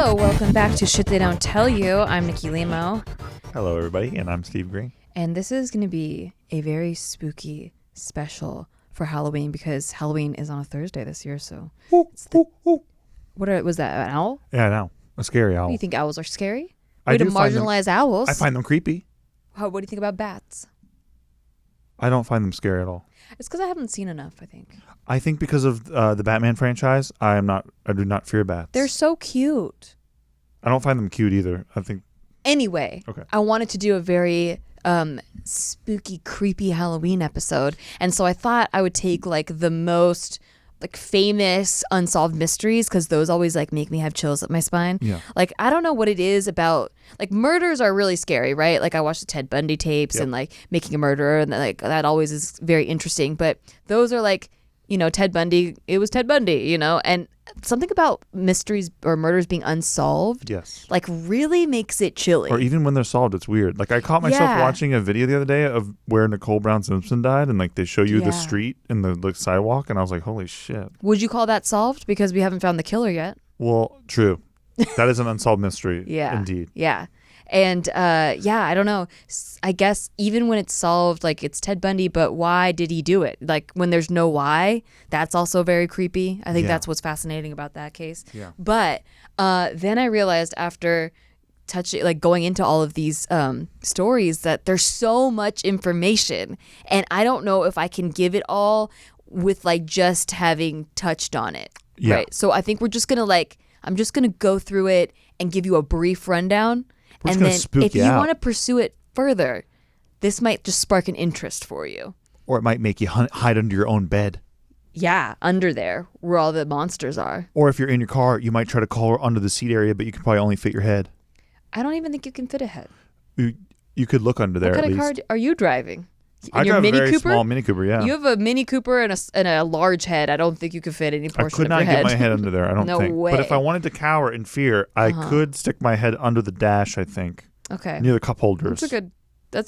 Hello, welcome back to Shit They Don't Tell You. I'm Nikki Limo. Hello, everybody, and I'm Steve Green. And this is going to be a very spooky special for Halloween because Halloween is on a Thursday this year, so... Was that, an owl? Yeah, I know. A scary owl. Do you think owls are scary? I Way to do find them- marginalize owls. I find them creepy. What do you think about bats? I don't find them scary at all. It's because I haven't seen enough, I think. I think because of the Batman franchise, I do not fear bats. They're so cute. I don't find them cute either. I think... Anyway, Okay. I wanted to do a very spooky, creepy Halloween episode. And so I thought I would take like the most like famous unsolved mysteries because those always like make me have chills up my spine. Yeah. Like, I don't know what it is about, like murders are really scary, right? Like I watched the Ted Bundy tapes and like Making a Murderer and like that always is very interesting. But those are like, you know, Ted Bundy, it was Ted Bundy, you know, and something about mysteries or murders being unsolved, Yes. like really makes it chilly. Or even when they're solved, it's weird. Like I caught myself Yeah. watching a video the other day of where Nicole Brown Simpson died, and like they show you Yeah. the street and the sidewalk, and I was like, holy shit. Would you call that solved? Because we haven't found the killer yet. Well, true. That is an unsolved mystery. Yeah. Indeed. Yeah. And I don't know. I guess even when it's solved, like it's Ted Bundy, but why did he do it? Like when there's no why, that's also very creepy. I think that's what's fascinating about that case. Yeah. But then I realized after going into all of these stories that there's so much information, and I don't know if I can give it all with like just having touched on it. Yeah. Right. So I think we're just gonna I'm just gonna go through it and give you a brief rundown. We're just And gonna then spook if you you out. want to pursue it further, this might just spark an interest for you. Or it might make you hide under your own bed. Yeah, under there where all the monsters are. Or if you're in your car, you might try to crawl under the seat area, but you can probably only fit your head. I don't even think you can fit a head. You could look under there What at kind of least. car are you driving? I Your drive Mini a very Cooper? small Mini Cooper, yeah. You have a Mini Cooper and a large head. I don't think you could fit any I portion could of not your head. get my head under there, I don't No think. way. But if I wanted to cower in fear, I could stick my head under the dash, I think. Okay. Near the cup holders. That's a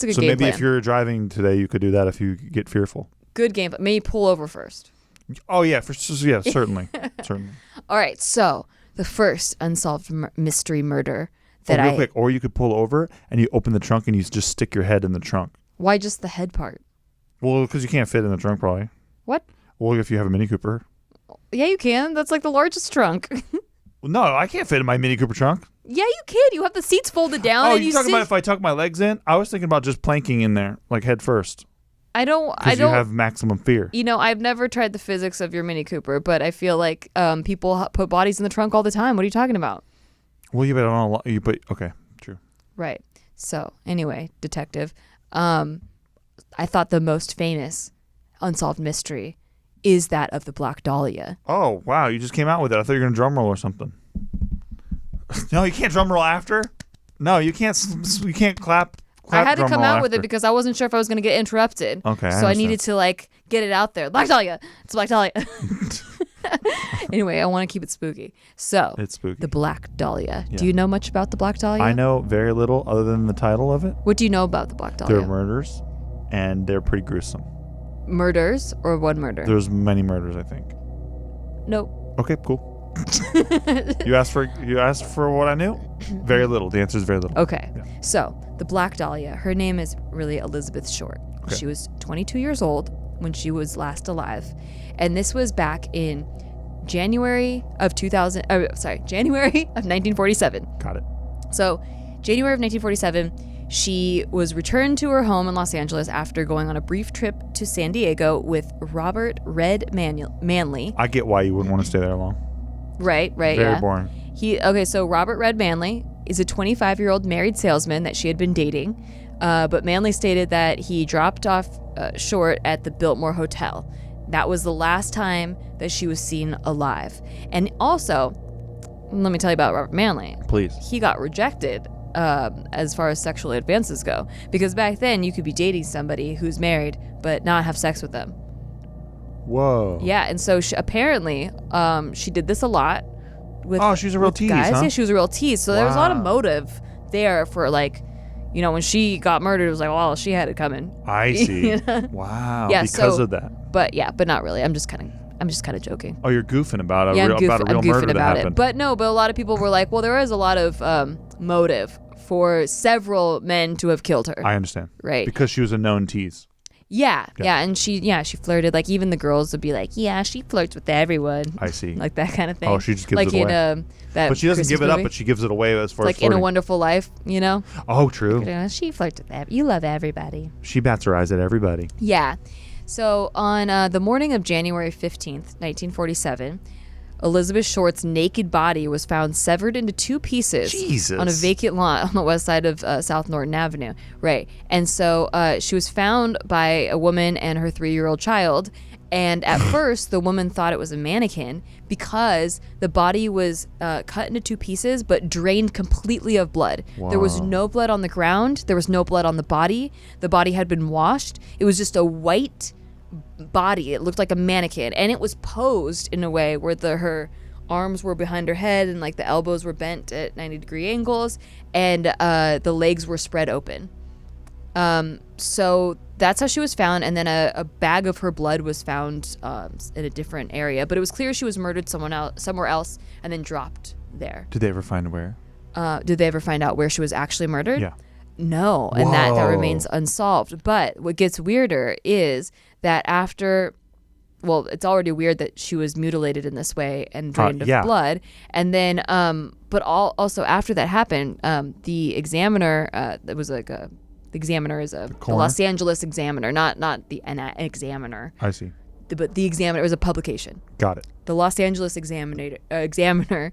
good so game maybe plan. if you're driving today, you could do that if you get fearful. Good game plan. Maybe pull over first. Oh, yeah. Certainly. Certainly. All right. So the first unsolved mystery murder Oh, real quick. Or you could pull over and you open the trunk and you just stick your head in the trunk. Why just the head part? Well, because you can't fit in the trunk probably. What? Well, if you have a Mini Cooper. Yeah, you can. That's like the largest trunk. Well, no, I can't fit in my Mini Cooper trunk. Yeah, you can. You have the seats folded down. Oh, and you're talking sit. about if I tuck my legs in? I was thinking about just planking in there, like head first. I don't. Because you have maximum fear. You know, I've never tried the physics of your Mini Cooper, but I feel like people put bodies in the trunk all the time. What are you talking about? Well, you bet on a lot. Okay, true. Right. So anyway, detective. I thought the most famous unsolved mystery is that of the Black Dahlia. Oh, wow. You just came out with it. I thought you were going to drum roll or something. No, you can't drum roll after. No, you can't. You can't clap. I had to come out with after. it because I wasn't sure if I was going to get interrupted. Okay, I So I understand. needed to like get it out there. Black Dahlia. It's Black Dahlia. Anyway, I want to keep it spooky. So It's spooky. the Black Dahlia. Yeah. Do you know much about the Black Dahlia? I know very little other than the title of it. What do you know about the Black Dahlia? They're murders, and they're pretty gruesome. Murders or one murder? There's many murders, I think. Nope. Okay, cool. You asked for what I knew? Very little. The answer is very little. Okay. Yeah. So the Black Dahlia, her name is really Elizabeth Short. Okay. She was 22 years old when she was last alive. And this was back in January of 1947. Got it. So January of 1947, she was returned to her home in Los Angeles after going on a brief trip to San Diego with Robert Red Manley. I get why you wouldn't want to stay there long. Right, Very yeah. boring. So Robert Red Manley is a 25-year-old married salesman that she had been dating, but Manley stated that he dropped off Short at the Biltmore Hotel. That was the last time that she was seen alive. And also, let me tell you about Robert Manley. Please. He got rejected as far as sexual advances go, because back then you could be dating somebody who's married but not have sex with them. Whoa. Yeah, and so apparently she did this a lot with she's a real tease, guys. huh? Yeah, she was a real tease. So there was a lot of Wow. motive there for like, you know, when she got murdered, it was like, well, she had it coming. I see. You know? Wow. Yeah, because so- of that. But not really. I'm just kind of I'm just kind of joking. Oh, you're goofing about a Yeah, real, about a real I'm goofing murder that about happened. it. But no, but a lot of people were like, well, there is a lot of motive for several men to have killed her. I understand. Right. Because she was a known tease. Yeah, and she flirted. Like, even the girls would be like, yeah, she flirts with everyone. I see. Like that kind of thing. Oh, she just gives like it away. in that But she doesn't Christmas give it up, movie. but she gives it away as far as Like flirting. In a Wonderful Life, you know? Oh, true. She flirts with you love everybody. She bats her eyes at everybody. Yeah. So on the morning of January 15th, 1947, Elizabeth Short's naked body was found severed into 2 pieces Jesus. on a vacant lot on the west side of South Norton Avenue. Right. And so she was found by a woman and her 3-year-old child. And at first, the woman thought it was a mannequin because the body was cut into 2 pieces, but drained completely of blood. Wow. There was no blood on the ground. There was no blood on the body. The body had been washed. It was just a white body. It looked like a mannequin, and it was posed in a way where her arms were behind her head and like the elbows were bent at 90-degree angles, and the legs were spread open. So that's how she was found, and then a bag of her blood was found in a different area, but it was clear she was murdered somewhere else and then dropped there. Did they ever find where? Did they ever find out where she was actually murdered? Yeah. No, and that Whoa. remains unsolved. But what gets weirder is that after, well, it's already weird that she was mutilated in this way and drained of blood. And then, but also after that happened, the examiner, that was like the examiner is the Los Angeles Examiner, not an examiner. I see. But the examiner was a publication. Got it. The Los Angeles Examiner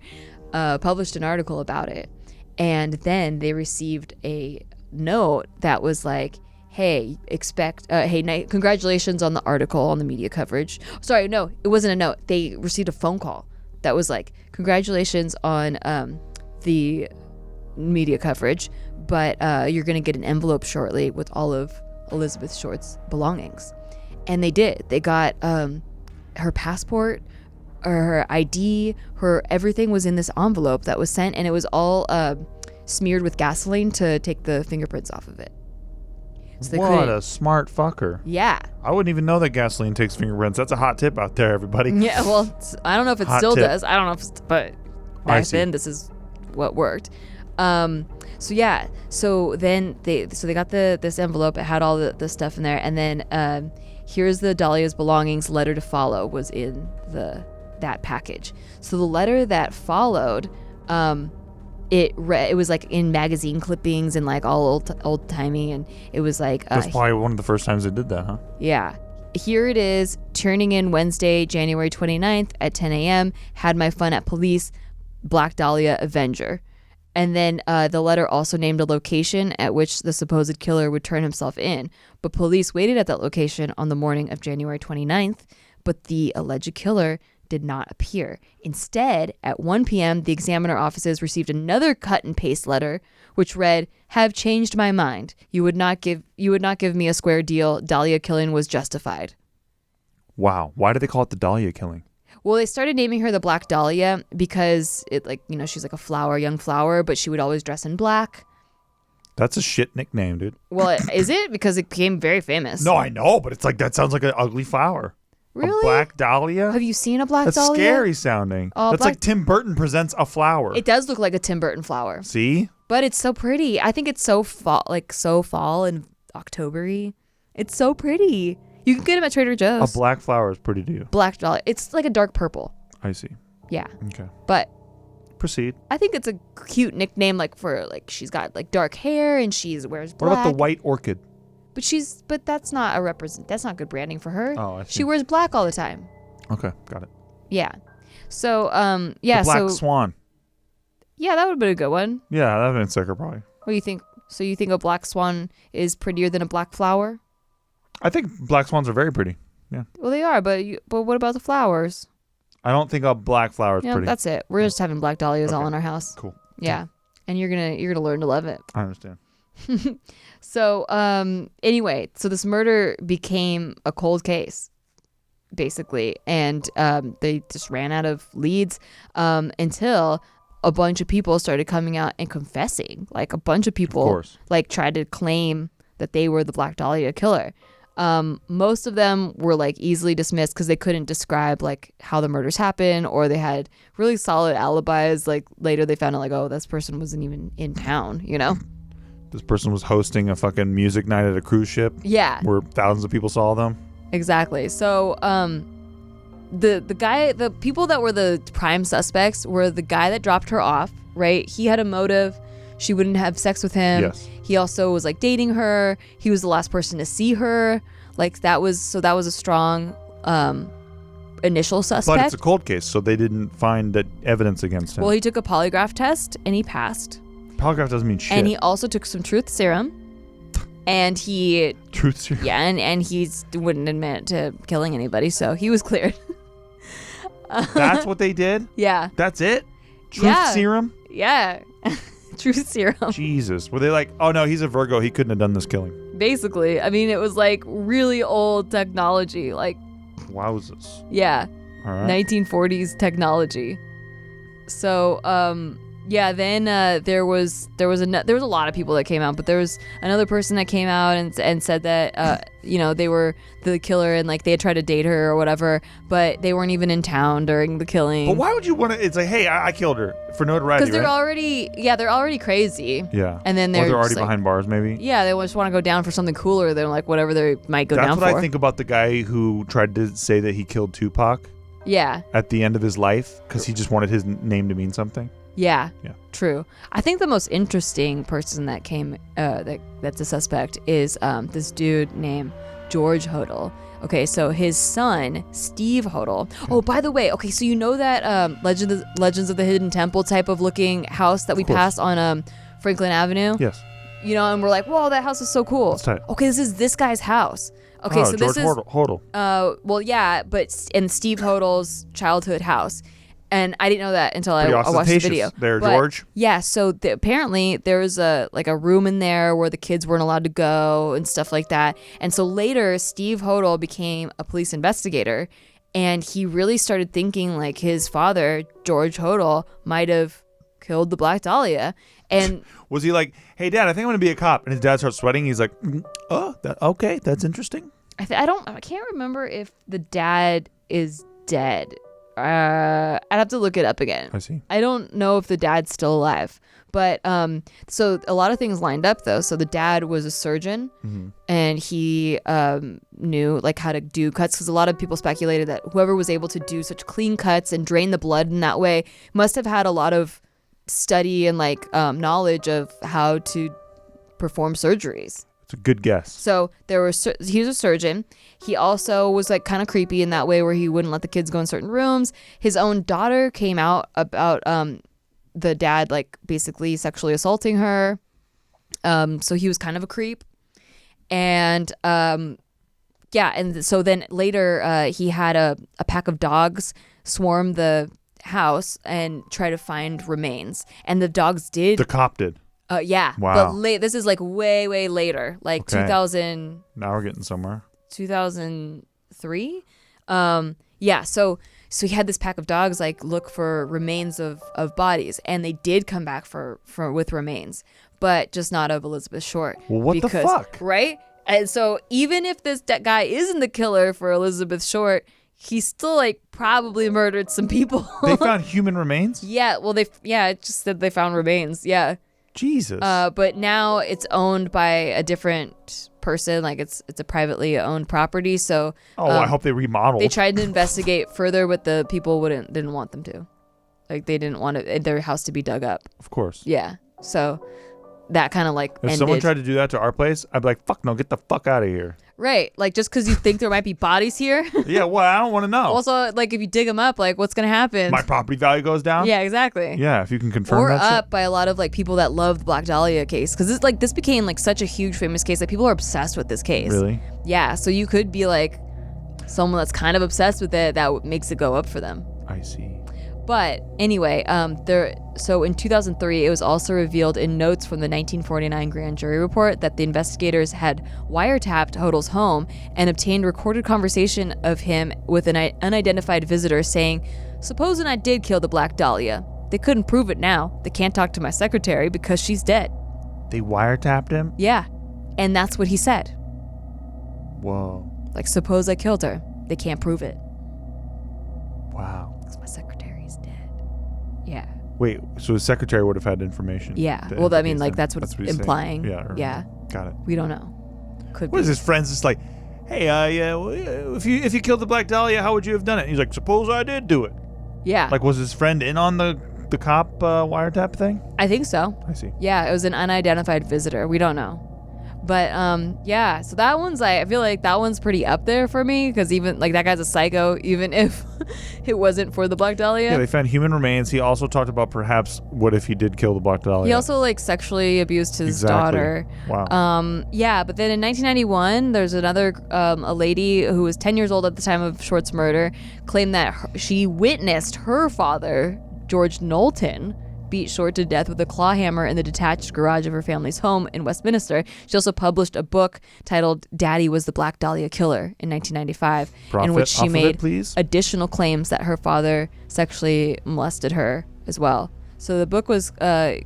published an article about it. And then they received a note that was like, hey, congratulations on the article, on the media coverage. Sorry, no, it wasn't a note. They received a phone call that was like, congratulations on the media coverage, but you're going to get an envelope shortly with all of Elizabeth Short's belongings. And they did. They got her passport, her ID, her everything was in this envelope that was sent, and it was all smeared with gasoline to take the fingerprints off of it. So What a smart fucker. Yeah. I wouldn't even know that gasoline takes fingerprints. That's a hot tip out there, everybody. Yeah, well, I don't know if it Hot still tip. does. I don't know if but back then this is what worked. So yeah, so then they got this envelope. It had all the stuff in there, and then here's the Dahlia's belongings. Letter to follow was in that package. So the letter that followed, it was like in magazine clippings and like all old timey, and it was like That's probably one of the first times they did that, huh? Yeah. Here it is, turning in Wednesday, January 29th at 10 a.m. Had my fun at police, Black Dahlia Avenger. And then the letter also named a location at which the supposed killer would turn himself in. But police waited at that location on the morning of January 29th, but the alleged killer did not appear. Instead, at 1 p.m., the Examiner offices received another cut and paste letter, which read, "Have changed my mind. You would not give me a square deal. Dahlia killing was justified." Wow. Why do they call it the Dahlia killing? Well, they started naming her the Black Dahlia because she's like a flower, young flower, but she would always dress in black. That's a shit nickname, dude. Well, is it? Because it became very famous. No, I know, but it's like, that sounds like an ugly flower. Really? A Black Dahlia? Have you seen a Black That's Dahlia? scary sounding. Oh, That's like Tim Burton presents a flower. It does look like a Tim Burton flower. See? But it's so pretty. I think it's so fall and October-y. It's so pretty. You can get them at Trader Joe's. A black flower is pretty to you. Black Dahlia. It's like a dark purple. I see. Yeah. Okay. But Proceed. I think it's a cute nickname, she's got like dark hair and wears black. What about the white orchid? But that's not that's not good branding for her. Oh, I see. She wears black all the time. Okay, got it. Yeah. So the Black Swan. Yeah, that would have been a good one. Yeah, that would have been sicker probably. What do you think? So you think a black swan is prettier than a black flower? I think black swans are very pretty. Yeah. Well, they are, but what about the flowers? I don't think a black flower is Yeah, pretty. that's it. We're just having black dahlias all in our house. Cool. Yeah. And you're gonna learn to love it. I understand. So anyway, so this murder became a cold case, basically, and they just ran out of leads until a bunch of people started coming out and confessing. Like a bunch of people, Of course. like tried to claim that they were the Black Dahlia killer. Most of them were like easily dismissed because they couldn't describe like how the murders happened, or they had really solid alibis. Like later they found out like, oh, this person wasn't even in town, you know? This person was hosting a fucking music night at a cruise ship. Yeah. Where thousands of people saw them. Exactly. So the people that were the prime suspects were the guy that dropped her off, right? He had a motive. She wouldn't have sex with him. Yes. He also was like dating her. He was the last person to see her. Like that was a strong initial suspect. But it's a cold case, so they didn't find that evidence against him. Well, he took a polygraph test and he passed. Polygraph doesn't mean shit. And he also took some truth serum. And he... Truth serum? Yeah, and he wouldn't admit to killing anybody, so he was cleared. That's what they did? Yeah. That's it? Truth serum? Yeah. Truth serum. Jesus. Were they like, oh no, he's a Virgo, he couldn't have done this killing? Basically. I mean, it was like really old technology. Like... Wowzers. Yeah. All right. 1940s technology. So, yeah, then there was a lot of people that came out, but there was another person that came out and said that they were the killer and like they had tried to date her or whatever, but they weren't even in town during the killing. But why would you want to? It's like, hey, I killed her for notoriety, because they're already crazy. Yeah, and then they're already like, behind bars, maybe. Yeah, they just want to go down for something cooler than like whatever they might go down for. That's what I think about the guy who tried to say that he killed Tupac. Yeah. At the end of his life, because he just wanted his name to mean something. Yeah, true. I think the most interesting person that came, that's a suspect, is this dude named George Hodel. Okay, so his son, Steve Hodel. Okay. Oh, by the way, okay, so you know that Legends of the Hidden Temple type of looking house that we passed on Franklin Avenue? Yes. You know, and we're like, whoa, that house is so cool. That's tight. Okay, this is this guy's house. Okay, so George this is Hodel. Well, yeah, but in Steve Hodel's childhood house. And I didn't know that until I watched the video. There, George. Yeah, so apparently there was a room in there where the kids weren't allowed to go and stuff like that. And so later, Steve Hodel became a police investigator, and he really started thinking like his father, George Hodel, might have killed the Black Dahlia. And was he like, "Hey, Dad, I think I'm gonna be a cop"? And his dad starts sweating. He's like, "Okay, that's interesting." I can't remember if the dad is dead. I'd have to look it up again. I see. I don't know if the dad's still alive, but so a lot of things lined up though. So the dad was a surgeon, and he knew like how to do cuts, because a lot of people speculated that whoever was able to do such clean cuts and drain the blood in that way must have had a lot of study and like knowledge of how to perform surgeries. It's a good guess. So he was a surgeon. He also was like kind of creepy in that way where he wouldn't let the kids go in certain rooms. His own daughter came out about the dad like basically sexually assaulting her. So he was kind of a creep. And and so then later he had a pack of dogs swarm the house and try to find remains. And the dogs did. The cop did. Yeah. Wow. But this is like way, way later, like 2000. Now we're getting somewhere. 2003. Yeah. So he had this pack of dogs like look for remains of bodies, and they did come back with remains, but just not of Elizabeth Short. Well, what the fuck? Right. And so even if this guy isn't the killer for Elizabeth Short, he still like probably murdered some people. They found human remains? Yeah. Well, it just said they found remains. Yeah. Jesus. But now it's owned by a different person. Like it's a privately owned property. So I hope they remodeled. They tried to investigate further, but the people didn't want them to. Like they didn't want their house to be dug up. Of course. Yeah. So that kind of like if someone tried to do that to our place, I'd be like, fuck no, get the fuck out of here. Right. Like just because you think there might be bodies here. Yeah, well, I don't want to know. Also, like if you dig them up, like what's going to happen? My property value goes down? Yeah, exactly. Yeah, if you can confirm or that up shit. by a lot of like people that love the Black Dahlia case, because this became like such a huge famous case that people are obsessed with this case. Really? Yeah, so you could be like someone that's kind of obsessed with it that makes it go up for them. I see. But anyway, so in 2003, it was also revealed in notes from the 1949 grand jury report that the investigators had wiretapped Hodel's home and obtained recorded conversation of him with an unidentified visitor saying, "Supposing I did kill the Black Dahlia. They couldn't prove it now. They can't talk to my secretary because she's dead." They wiretapped him? Yeah, and that's what he said. Whoa. Like, suppose I killed her. They can't prove it. Wow. Because my secretary's dead. Yeah. Wait, so his secretary would have had information? Yeah. Well, I mean, like, that's what it's he's implying. saying. Yeah. Yeah. Got it. We don't know. Could What be. is his friends just like, hey, yeah, well, if you killed the Black Dahlia, how would you have done it? He's like, suppose I did do it. Yeah. Like, was his friend in on the cop wiretap thing? I think so. I see. Yeah, it was an unidentified visitor. We don't know. But yeah, so that one's I feel like that one's pretty up there for me because even like that guy's a psycho, even if it wasn't for the Black Dahlia. Yeah, they found human remains. He also talked about perhaps what if he did kill the Black Dahlia. He also like sexually abused his daughter. Wow. Yeah, but then in 1991, there's another a lady who was 10 years old at the time of Short's murder claimed that she witnessed her father, George Knowlton, beat Short to death with a claw hammer in the detached garage of her family's home in Westminster. She also published a book titled Daddy Was the Black Dahlia Killer in 1995, in which she made additional claims that her father sexually molested her as well. So the book was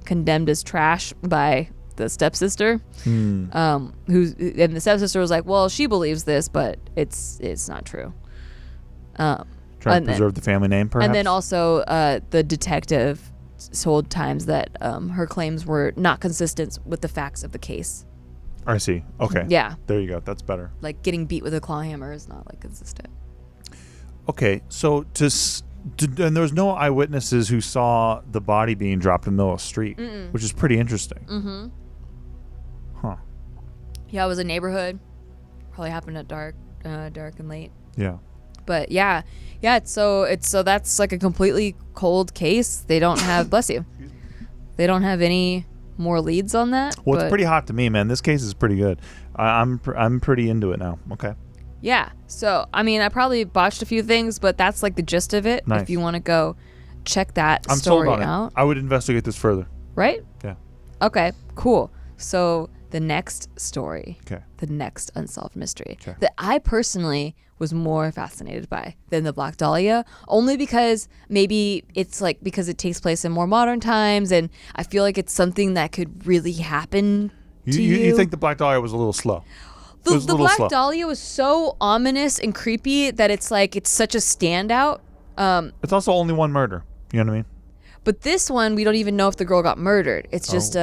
condemned as trash by the stepsister, and the stepsister was like, well, she believes this, but it's not true. Trying to preserve the family name, perhaps? And then also the detective told Times that her claims were not consistent with the facts of the case. I see. Okay. Yeah. There you go. That's better. Like getting beat with a claw hammer is not like consistent. Okay. So and there was no eyewitnesses who saw the body being dropped in the middle of the street, which is pretty interesting. Mm-hmm. Huh. Yeah, it was a neighborhood. Probably happened at dark and late. Yeah. But yeah. So that's like a completely cold case. They don't have bless you. They don't have any more leads on that. Well, it's pretty hot to me, man. This case is pretty good. I'm pretty into it now. Okay. Yeah. So I mean, I probably botched a few things, but that's like the gist of it. Nice. If you want to go check that I'm story sold on out, it. I would investigate this further. Right? Yeah. Okay. Cool. So the next story, okay, the next unsolved mystery okay, that I personally was more fascinated by than the Black Dahlia, only because maybe it's like because it takes place in more modern times, and I feel like it's something that could really happen to you. You think the Black Dahlia was a little slow? The Black Dahlia was so ominous and creepy that it's like it's such a standout. It's also only one murder. You know what I mean? But this one, we don't even know if the girl got murdered. It's just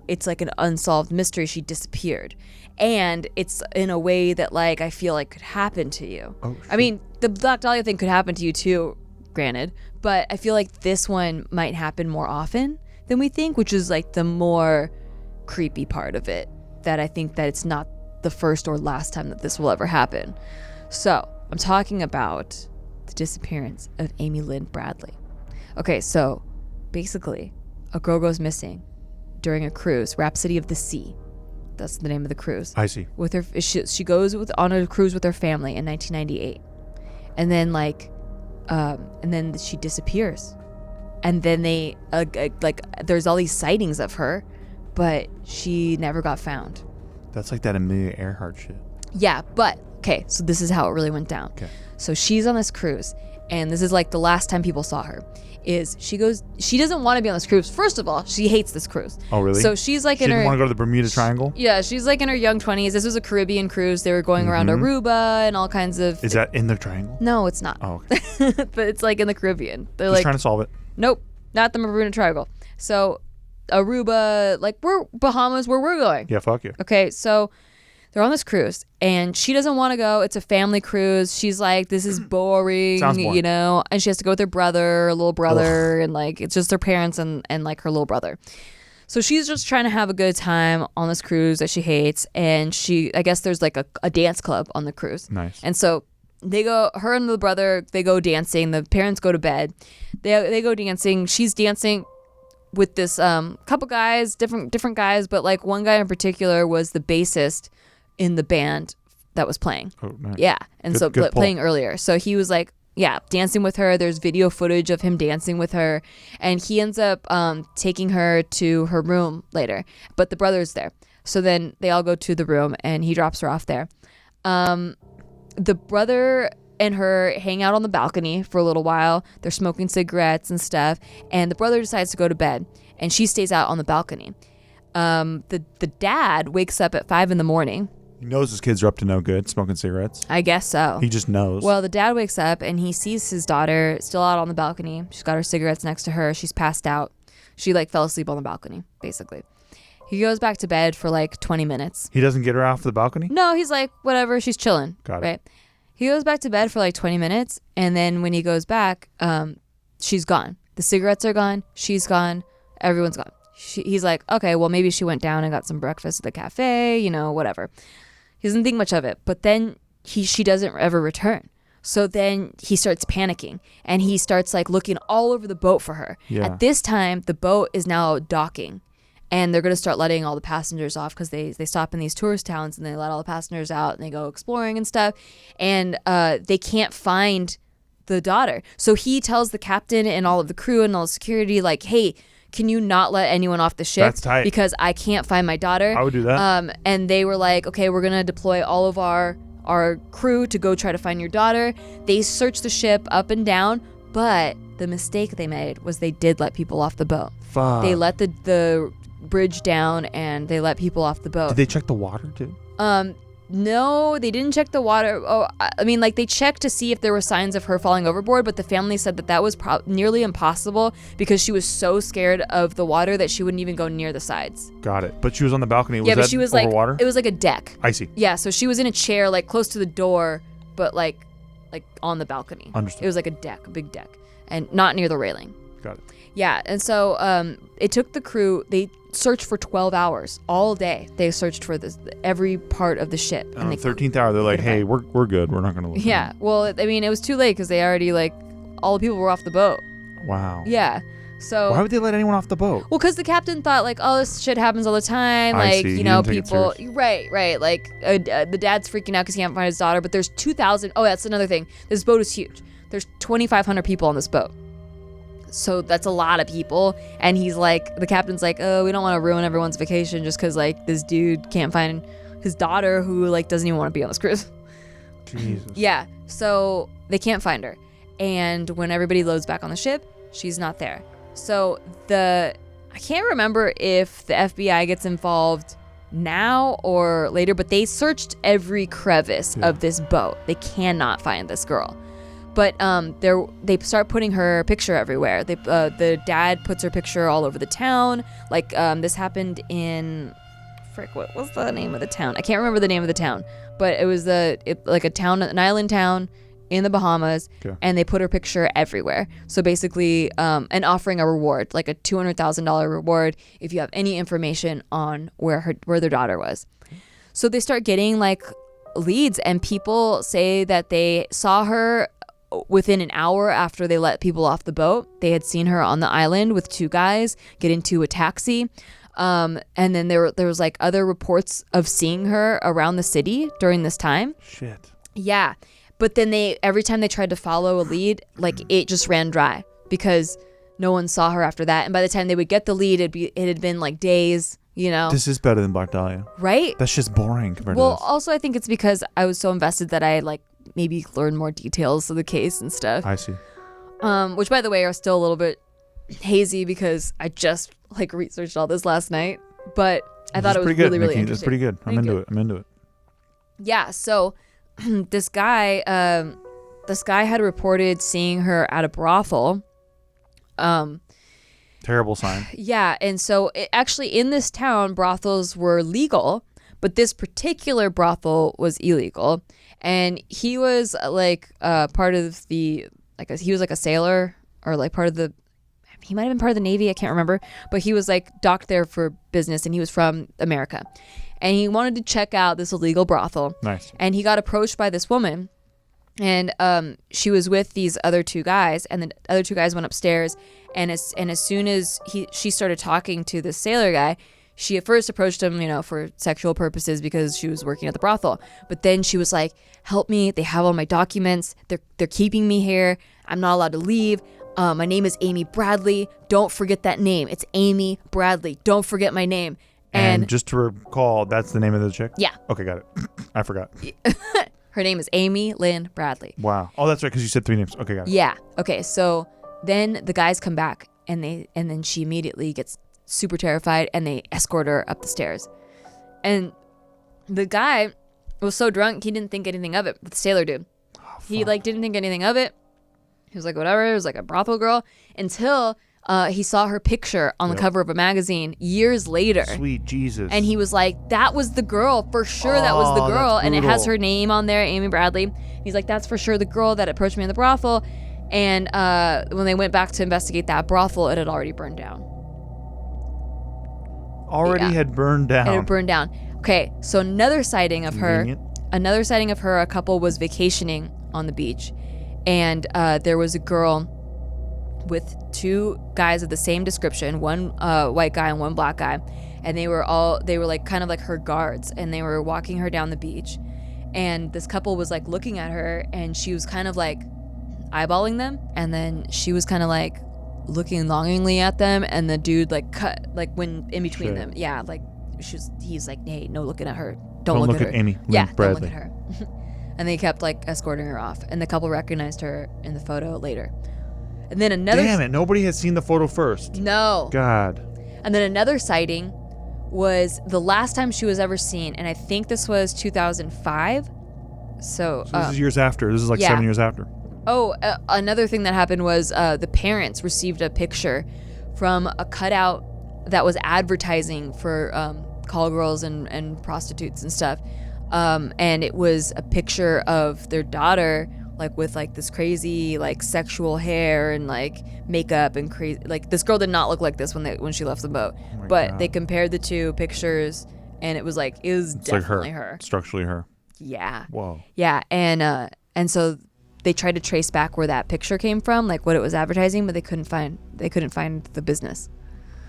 it's like an unsolved mystery. She disappeared. And it's in a way that like I feel like could happen to you. Oh, I mean, the Black Dahlia thing could happen to you too, granted. But I feel like this one might happen more often than we think, which is like the more creepy part of it. That I think that it's not the first or last time that this will ever happen. So I'm talking about the disappearance of Amy Lynn Bradley. Okay, so basically a girl goes missing during a cruise, Rhapsody of the Sea. That's the name of the cruise. I see. With her, she goes on a cruise with her family in 1998, and then she disappears, and then they there's all these sightings of her, but she never got found. That's like that Amelia Earhart shit. Yeah, but okay, so this is how it really went down. Okay. So she's on this cruise, and this is like the last time people saw her. She doesn't want to be on this cruise. First of all, she hates this cruise. Oh, really? So she's like she didn't want to go to the Bermuda Triangle? Yeah, she's like in her young 20s. This was a Caribbean cruise. They were going around Aruba and all kinds of... Is that in the triangle? No, it's not. Oh, okay. But it's like in the Caribbean. They're Just like trying to solve it. Nope, not the Bermuda Triangle. So Aruba, like we're Bahamas where we're going. Yeah, fuck you. Okay, so they're on this cruise, and she doesn't want to go. It's a family cruise. She's like, this is boring, Sounds boring. you know? And she has to go with her brother, her little brother, and like it's just her parents and like her little brother. So she's just trying to have a good time on this cruise that she hates, and I guess there's like a dance club on the cruise. Nice. And so her and the brother, they go dancing. The parents go to bed. They go dancing. She's dancing with this couple guys, different guys, but like one guy in particular was the bassist in the band that was playing. Oh, nice. Yeah. And good playing earlier. So he was like, yeah, dancing with her. There's video footage of him dancing with her. And he ends up taking her to her room later. But the brother's there. So then they all go to the room and he drops her off there. The brother and her hang out on the balcony for a little while. They're smoking cigarettes and stuff. And the brother decides to go to bed. And she stays out on the balcony. The dad wakes up at 5 a.m. He knows his kids are up to no good, smoking cigarettes. I guess so. He just knows. Well, the dad wakes up and he sees his daughter still out on the balcony. She's got her cigarettes next to her. She's passed out. She like fell asleep on the balcony, basically. He goes back to bed for like 20 minutes. He doesn't get her off the balcony? No, he's like, whatever, she's chilling. Got it. Right? He goes back to bed for like 20 minutes, and then when he goes back, she's gone. The cigarettes are gone. She's gone. Everyone's gone. He's like, okay, well, maybe she went down and got some breakfast at the cafe, you know, whatever. He doesn't think much of it. But then she doesn't ever return. So then he starts panicking, and he starts like looking all over the boat for her. Yeah. At this time, the boat is now docking. And they're going to start letting all the passengers off because they stop in these tourist towns and they let all the passengers out and they go exploring and stuff. And they can't find the daughter. So he tells the captain and all of the crew and all the security, like, hey, can you not let anyone off the ship? That's tight. Because I can't find my daughter. I would do that. And they were like, okay, we're going to deploy all of our crew to go try to find your daughter. They searched the ship up and down, but the mistake they made was they did let people off the boat. Fuck. They let the bridge down and they let people off the boat. Did they check the water too? No, they didn't check the water. Oh, I mean, like they checked to see if there were signs of her falling overboard, but the family said that was nearly impossible because she was so scared of the water that she wouldn't even go near the sides. Got it. But she was on the balcony. Was yeah, but that she was over like water? It was like a deck. I see. Yeah, so she was in a chair like close to the door, but like on the balcony. Understood. It was like a deck, a big deck, and not near the railing. Got it. Yeah, and so it took the crew, they searched for 12 hours all day. They searched for every part of the ship. And on the 13th hour, they're like, hey, we're good. We're not going to look. Yeah, well, I mean, it was too late because they already, like, all the people were off the boat. Wow. Yeah, so. Why would they let anyone off the boat? Well, because the captain thought, like, oh, this shit happens all the time. I Like, see. you He know, didn't take it people. serious. Right. Like, the dad's freaking out because he can't find his daughter, but there's 2,000. Oh, that's another thing. This boat is huge. There's 2,500 people on this boat. So that's a lot of people. And he's like, the captain's like, oh, we don't want to ruin everyone's vacation just because, like, this dude can't find his daughter who, like, doesn't even want to be on this cruise. Jesus. Yeah. So they can't find her. And when everybody loads back on the ship, she's not there. So I can't remember if the FBI gets involved now or later, but they searched every crevice of this boat. They cannot find this girl. But they start putting her picture everywhere. The dad puts her picture all over the town. Like this happened in, what was the name of the town? I can't remember the name of the town, but it was like a town, an island town in the Bahamas, and they put her picture everywhere. So basically, and offering a reward, like a $200,000 reward if you have any information on where their daughter was. So they start getting like leads, and people say that they saw her within an hour after they let people off the boat. They had seen her on the island with two guys get into a taxi. And then there was like other reports of seeing her around the city during this time. Shit. Yeah. But then every time they tried to follow a lead, like it just ran dry because no one saw her after that. And by the time they would get the lead, it had been like days, you know. This is better than Black Dahlia. Right? That's just boring compared to Well, this. also I think it's because I was so invested that I like maybe learned more details of the case and stuff. I see. Which by the way are still a little bit hazy because I just like researched all this last night. But I thought it was pretty good, really, really Nikki. interesting. It's pretty good. I'm into it. Yeah, so this guy had reported seeing her at a brothel. Terrible sign. Yeah, and so actually in this town, brothels were legal, but this particular brothel was illegal. And he was like part of the, he was like a sailor or like he might have been part of the Navy, I can't remember, but he was like docked there for business and he was from America. And he wanted to check out this illegal brothel. Nice. And he got approached by this woman. And she was with these other two guys, and the other two guys went upstairs. And as soon as she started talking to this sailor guy, she at first approached him, you know, for sexual purposes because she was working at the brothel. But then she was like, "Help me! They have all my documents. They're keeping me here. I'm not allowed to leave. My name is Amy Bradley. Don't forget that name. It's Amy Bradley. Don't forget my name." And just to recall, that's the name of the chick? Yeah. Okay, got it. I forgot. Her name is Amy Lynn Bradley. Wow. Oh, that's right, because you said 3 names. Okay, got it. Yeah. Okay. So then the guys come back, and then she immediately gets super terrified, and they escort her up the stairs. And the guy was so drunk he didn't think anything of it. The sailor dude. He like didn't think anything of it. He was like, whatever. It was like a brothel girl until he saw her picture on the cover of a magazine years later. Sweet Jesus. And he was like, that was the girl. For sure that was the girl. And it has her name on there, Amy Bradley. He's like, that's for sure the girl that approached me in the brothel. And when they went back to investigate that brothel, it had already burned down. Had burned down. It had burned down. Okay, so another sighting of her, a couple was vacationing on the beach. And there was a girl with two guys of the same description, one white guy and one black guy. And they were like kind of like her guards, and they were walking her down the beach. And this couple was like looking at her, and she was kind of like eyeballing them. And then she was kind of like looking longingly at them, and the dude like cut, like when in between them. Yeah, like he's like, hey, no looking at her. Don't look at her. Amy. Yeah, Lynn Bradley. don't look at her. And they kept like escorting her off, and the couple recognized her in the photo later. And then another. Damn it! Nobody had seen the photo first. No. God. And then another sighting was the last time she was ever seen, and I think this was 2005. So this is years after. This is like 7 years after. Oh, another thing that happened was the parents received a picture from a cutout that was advertising for call girls and prostitutes and stuff. And it was a picture of their daughter, like with like this crazy like sexual hair and like makeup and crazy. Like this girl did not look like this when she left the boat. Oh but God. They compared the two pictures, and it was definitely like her. Structurally her. Yeah. Whoa. Yeah, and so they tried to trace back where that picture came from, like what it was advertising, but they couldn't find the business.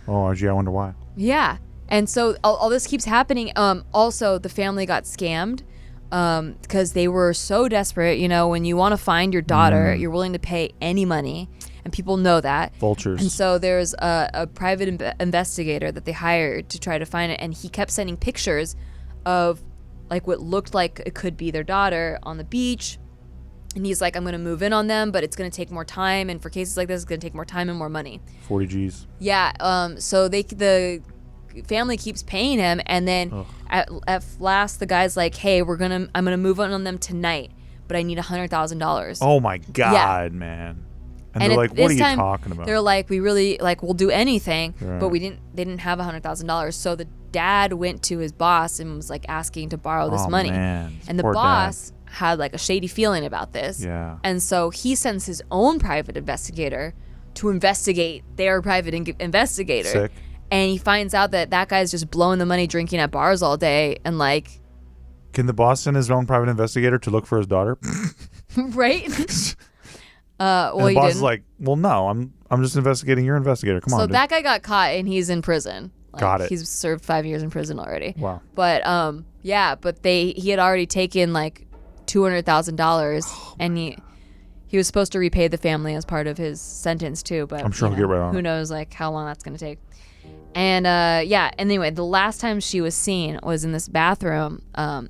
Oh, gee, I wonder why. Yeah. And so all this keeps happening. Also, the family got scammed because they were so desperate. You know, when you want to find your daughter, you're willing to pay any money, and people know that. Vultures. And so there's a private investigator that they hired to try to find it, and he kept sending pictures of like what looked like it could be their daughter on the beach. And he's like, I'm going to move in on them, but it's going to take more time. And for cases like this, it's going to take more time and more money. 40 G's. Yeah. So the family keeps paying him, and then at last the guy's like, hey, I'm gonna move on them tonight, but I need $100,000. Oh my God, man. And they're like, what are you talking about? They're like, we really like, we'll do anything, but they didn't have $100,000. So the dad went to his boss and was like asking to borrow this money. Man. And the boss had like a shady feeling about this. Yeah. And so he sends his own private investigator to investigate their private investigator. Sick. And he finds out that guy's just blowing the money drinking at bars all day, and like. Can the boss send his own private investigator to look for his daughter? Right. Well, and the he boss didn't. is like, well, no, I'm just investigating your investigator. Come on. So dude. that guy got caught and he's in prison. Like, Got it. He's served 5 years in prison already. Wow. But but he had already taken like $200,000, and he was supposed to repay the family as part of his sentence too. But I'm sure he'll get right on who it. knows like how long that's gonna take. And anyway, the last time she was seen was in this bathroom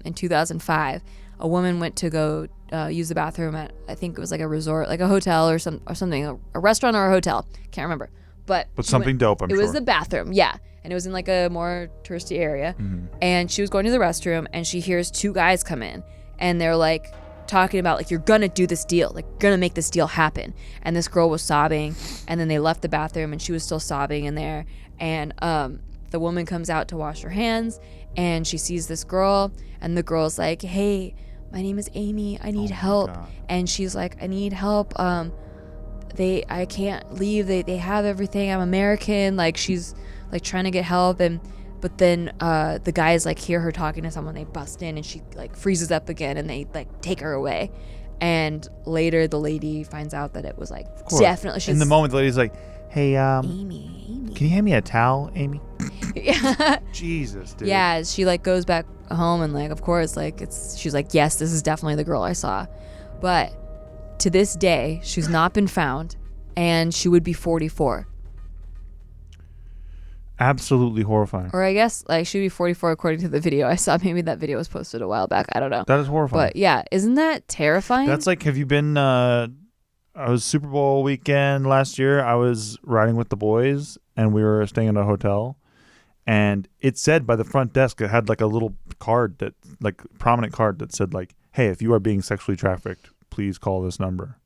in 2005. A woman went to go use the bathroom at, I think it was like a resort, like a hotel or something, a restaurant or a hotel. Can't remember. But something dope, I'm sure. It was the bathroom, yeah. And it was in like a more touristy area. Mm-hmm. And she was going to the restroom, and she hears two guys come in, and they're like talking about like, you're gonna do this deal, like you're gonna make this deal happen. And this girl was sobbing, and then they left the bathroom, and she was still sobbing in there. And the woman comes out to wash her hands, and she sees this girl, and the girl's like, hey, my name is Amy, I need help. And she's like, I need help. I can't leave. They have everything. I'm American. Like, she's like trying to get help. But then the guys like hear her talking to someone. They bust in, and she like freezes up again, and they like take her away. And later the lady finds out that it was like definitely. In the moment, the lady's like, hey, Amy, can you hand me a towel, Amy? Yeah. Jesus, dude. Yeah, she like goes back home, and like, of course, like she's like, yes, this is definitely the girl I saw. But to this day, she's not been found, and she would be 44. Absolutely horrifying. Or I guess like she'd be 44 according to the video I saw. Maybe that video was posted a while back. I don't know. That is horrifying. But yeah, isn't that terrifying? That's like, have you been, I was Super Bowl weekend last year. I was riding with the boys, and we were staying in a hotel, And it said by the front desk, it had like a little card that, like, prominent card that said, like, hey, if you are being sexually trafficked, please call this number.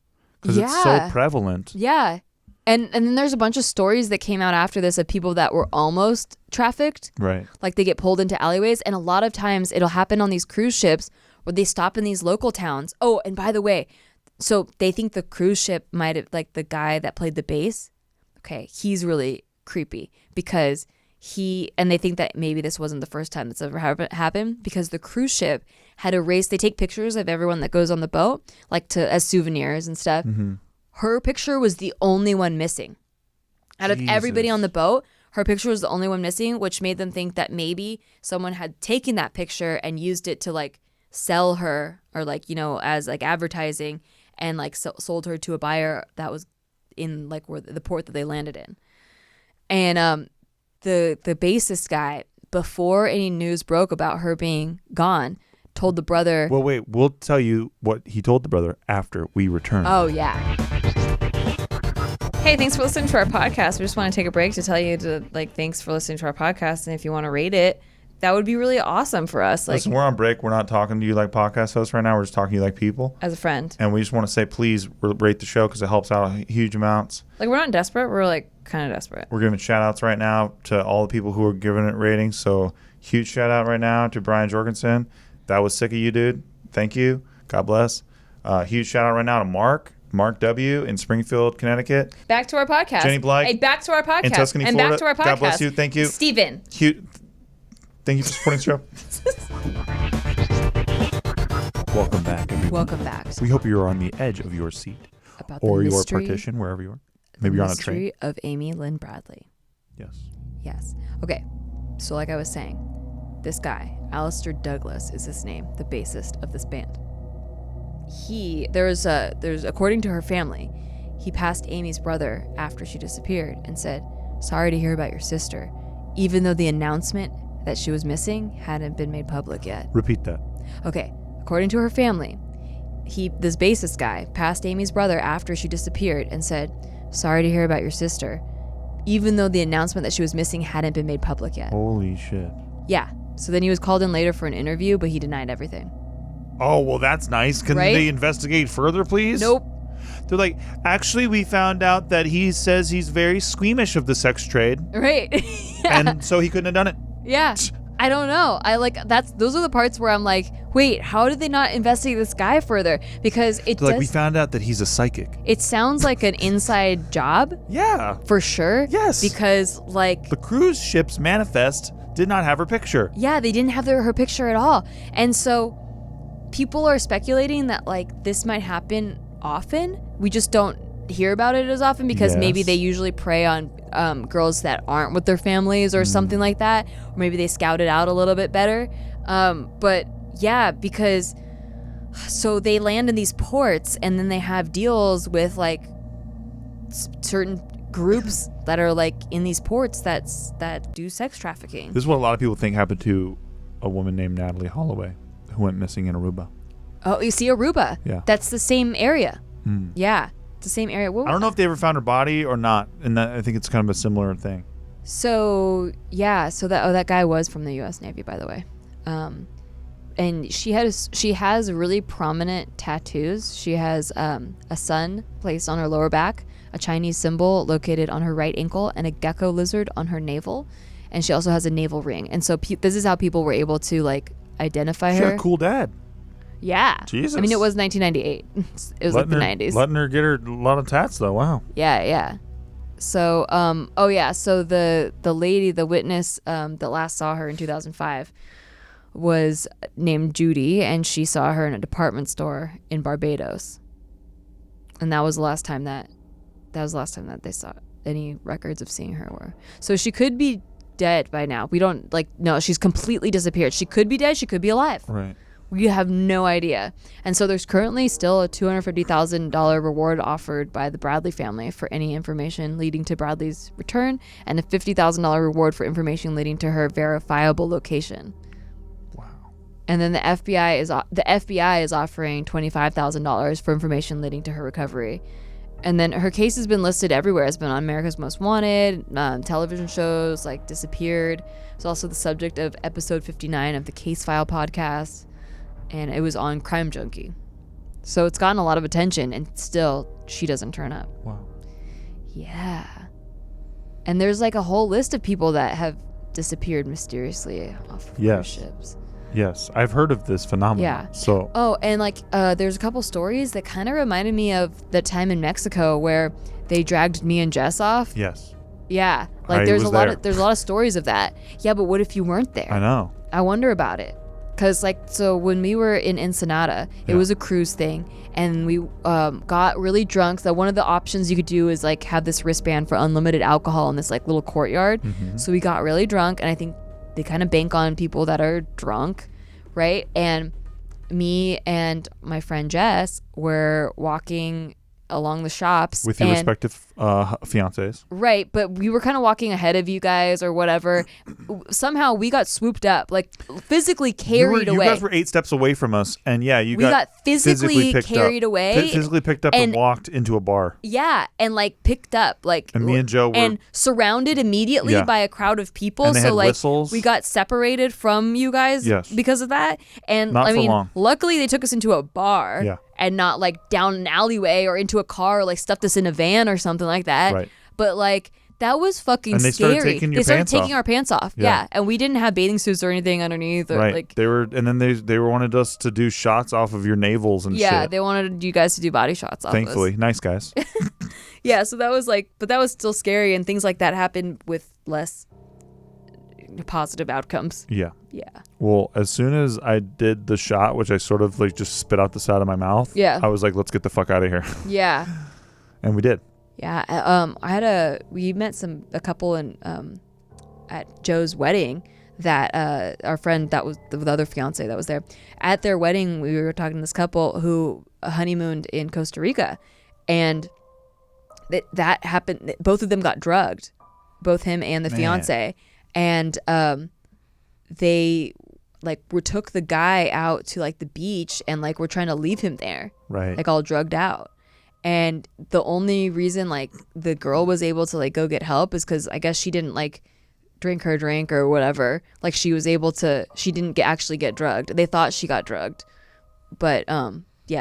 Because it's so prevalent. Yeah. And then there's a bunch of stories that came out after this of people that were almost trafficked. Right. Like they get pulled into alleyways. And a lot of times it'll happen on these cruise ships where they stop in these local towns. Oh, and by the way, so they think the cruise ship might have, like the guy that played the bass. Okay, he's really creepy because and they think that maybe this wasn't the first time that's ever happened because the cruise ship had a race. They take pictures of everyone that goes on the boat, like as souvenirs and stuff. Mm-hmm. Her picture was the only one missing. Out of everybody on the boat, her picture was the only one missing, which made them think that maybe someone had taken that picture and used it to like sell her or like, you know, as like advertising and like sold her to a buyer that was in like where the port that they landed in. And the bassist guy, before any news broke about her being gone, told the brother. Well, wait, we'll tell you what he told the brother after we return. Oh, yeah. Hey, thanks for listening to our podcast. We just want to take a break to tell you thanks for listening to our podcast. And if you want to rate it, that would be really awesome for us. Like, listen, we're on break. We're not talking to you like podcast hosts right now. We're just talking to you like people. As a friend. And we just want to say, please rate the show because it helps out huge amounts. Like, we're not desperate. We're like kind of desperate. We're giving shout outs right now to all the people who are giving it ratings. So huge shout out right now to Brian Jorgensen. That was sick of you, dude. Thank you. God bless. Huge shout out right now to Mark W. in Springfield, Connecticut. Back to our podcast. Jenny Blyke. Hey, back to our podcast. In Tuscany, and Florida. Back to our podcast. God bless you. Thank you. Steven. Thank you for supporting the show. Welcome back, everyone. Welcome back. We hope you're on the edge of your seat or your partition, wherever you are. Maybe you're on a train. The mystery of Amy Lynn Bradley. Yes. Okay. So like I was saying, this guy, Alistair Douglas is his name, the bassist of this band. There's according to her family, he passed Amy's brother after she disappeared and said, "Sorry to hear about your sister," even though the announcement that she was missing hadn't been made public yet. Repeat that. Okay. According to her family, this bassist guy passed Amy's brother after she disappeared and said, "Sorry to hear about your sister," even though the announcement that she was missing hadn't been made public yet. Holy shit. Yeah. So then he was called in later for an interview, but he denied everything. Oh, well, that's nice. Can they investigate further, please? Nope. They're like, actually, we found out that he says he's very squeamish of the sex trade. Right. Yeah. And so he couldn't have done it. Yeah. I don't know. Those are the parts where I'm like, wait, how did they not investigate this guy further? Because we found out that he's a psychic. It sounds like an inside job. Yeah. For sure. Yes. Because the cruise ship's manifest did not have her picture. Yeah, they didn't have her picture at all. And so people are speculating that this might happen often. We just don't hear about it as often because maybe they usually prey on girls that aren't with their families or something like that, or maybe they scout it out a little bit better. But yeah, because so they land in these ports and then they have deals with certain groups that are in these ports that do sex trafficking. This is what a lot of people think happened to a woman named Natalie Holloway who went missing in Aruba. Oh, you see Aruba? Yeah. That's the same area. Yeah. It's the same area. I don't know if they ever found her body or not, and I think it's kind of a similar thing. So yeah, that guy was from the U.S. Navy, by the way, and she has really prominent tattoos. She has a sun placed on her lower back, a Chinese symbol located on her right ankle, and a gecko lizard on her navel, and she also has a navel ring. And so this is how people were able to identify her. She had a cool dad. Yeah. Jesus. I mean, it was 1998. It was the 90s. Letting her get her a lot of tats, though. Wow. Yeah. So, so the lady, the witness that last saw her in 2005 was named Judy, and she saw her in a department store in Barbados. And that was the last time that they saw any records of seeing her were. So she could be dead by now. We don't no, she's completely disappeared. She could be dead, she could be alive. Right. We have no idea. And so there's currently still a $250,000 reward offered by the Bradley family for any information leading to Bradley's return, and a $50,000 reward for information leading to her verifiable location. Wow. And then the FBI is offering $25,000 for information leading to her recovery. And then her case has been listed everywhere. It's been on America's Most Wanted, television shows, like Disappeared. It's also the subject of episode 59 of the Case File podcast. And it was on Crime Junkie. So it's gotten a lot of attention, and still, she doesn't turn up. Wow. Yeah. And there's like a whole list of people that have disappeared mysteriously off of cruise ships. Yes, I've heard of this phenomenon. Yeah. So. Oh, and like there's a couple stories that kind of reminded me of the time in Mexico where they dragged me and Jess off. Yes. Yeah. Like there's a lot of stories of that. Yeah, but what if you weren't there? I know. I wonder about it. Cause like, so when we were in Ensenada, it was a cruise thing, and we got really drunk. So one of the options you could do is like have this wristband for unlimited alcohol in this like little courtyard. Mm-hmm. So we got really drunk, and I think they kind of bank on people that are drunk, right? And me and my friend Jess were walking along the shops with your respective fiancés, right? But we were kind of walking ahead of you guys or whatever. Somehow we got swooped up, like physically carried away. You guys were 8 steps away from us, and we got physically carried away, physically picked up and walked into a bar. Yeah, and like picked up, like, and me and Joe were and surrounded immediately by a crowd of people. And they had like whistles. We got separated from you guys because of that. And not for long. Luckily they took us into a bar. Yeah. And not like down an alleyway or into a car or like stuffed us in a van or something like that. Right. But like that was fucking and they scary. Started taking our pants off. Yeah. And we didn't have bathing suits or anything underneath. Or right. Like they wanted us to do shots off of your navels and shit. Yeah, they wanted you guys to do body shots off Thankfully. us. Nice guys. Yeah, so that was like, but that was still scary, and things like that happened with less positive outcomes. Yeah. Yeah. Well, as soon as I did the shot, which I sort of like just spit out the side of my mouth, I was like, let's get the fuck out of here. Yeah. And we did. Yeah. We met a couple at Joe's wedding that our friend that was the other fiance that was there. At their wedding, we were talking to this couple who honeymooned in Costa Rica, and that happened. Both of them got drugged, both him and the fiance. And they like took the guy out to like the beach and like were trying to leave him there, right? Like all drugged out. And the only reason like the girl was able to like go get help is because I guess she didn't like drink her drink or whatever. Like she didn't actually get drugged. They thought she got drugged, but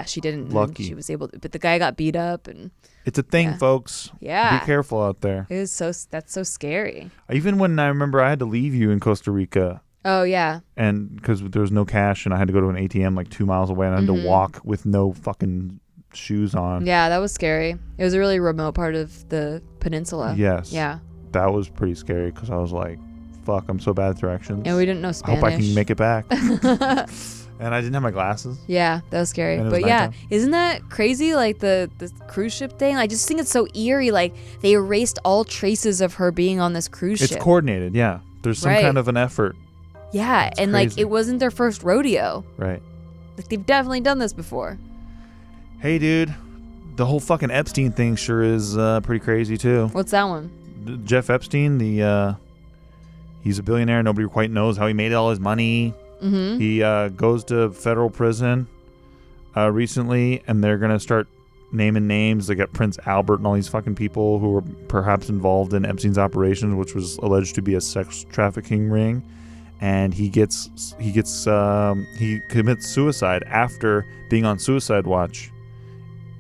she didn't. Lucky. She was able to, but the guy got beat up and. It's a thing, folks. Yeah. Be careful out there. It was that's so scary. Even when I remember I had to leave you in Costa Rica. Oh, yeah. And because there was no cash and I had to go to an ATM like 2 miles away and I had to walk with no fucking shoes on. Yeah, that was scary. It was a really remote part of the peninsula. Yes. Yeah. That was pretty scary because I was like, fuck, I'm so bad at directions. And we didn't know Spanish. I hope I can make it back. And I didn't have my glasses. Yeah, that was scary. But yeah, isn't that crazy? Like the cruise ship thing? I just think it's so eerie. Like they erased all traces of her being on this cruise ship. It's coordinated, yeah. There's some kind of an effort. Yeah, it's and crazy. like it wasn't their first rodeo. Right. Like they've definitely done this before. Hey, dude, the whole fucking Epstein thing sure is pretty crazy too. What's that one? Jeff Epstein, he's a billionaire. Nobody quite knows how he made all his money. Mm-hmm. He goes to federal prison recently, and they're going to start naming names. They got Prince Albert and all these fucking people who were perhaps involved in Epstein's operations, which was alleged to be a sex trafficking ring. And he commits suicide after being on suicide watch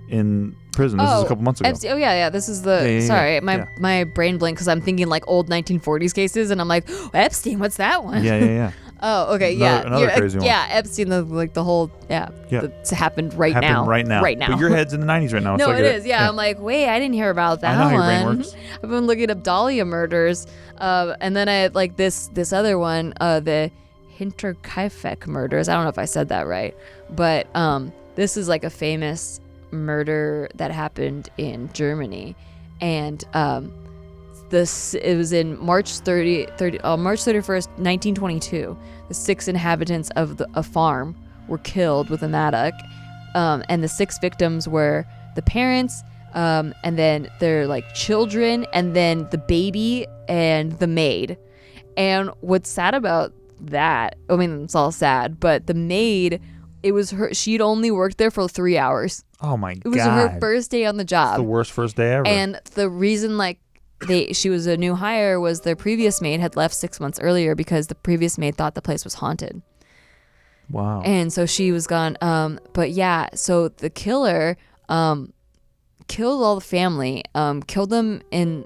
in prison. This is a couple months ago. Yeah. This is the sorry, my brain blinked because I'm thinking like old 1940s cases, and I'm like, oh, Epstein, what's that one? Yeah. Oh, okay, another crazy one. Yeah, Epstein, the whole it's happened right now. Right now. But your head's in the 90s right now. No, it is. Yeah, I'm like, wait, I didn't hear about that I know one. how your brain works. I've been looking up Dahlia murders, and then I had like this other one, the Hinterkaifeck murders. I don't know if I said that right, but this is like a famous murder that happened in Germany, and it was in March 31st, 1922. The 6 inhabitants of a farm were killed with a mattock, and the 6 victims were the parents, and then their like children, and then the baby and the maid. And what's sad about that, I mean, it's all sad, but the maid It was her. She'd only worked there for 3 hours. Oh my god! It was her first day on the job. It's the worst first day ever. And the reason like she was a new hire was their previous maid had left 6 months earlier because the previous maid thought the place was haunted. Wow. And so she was gone. But yeah, so the killer killed all the family. Killed them in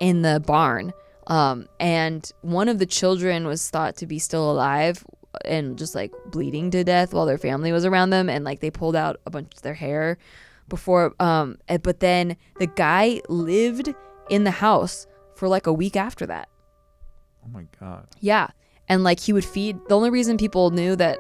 the barn. And one of the children was thought to be still alive and just like bleeding to death while their family was around them, and like they pulled out a bunch of their hair before but then the guy lived in the house for like a week after that. Oh my god. Yeah. And like he would feed. The only reason people knew that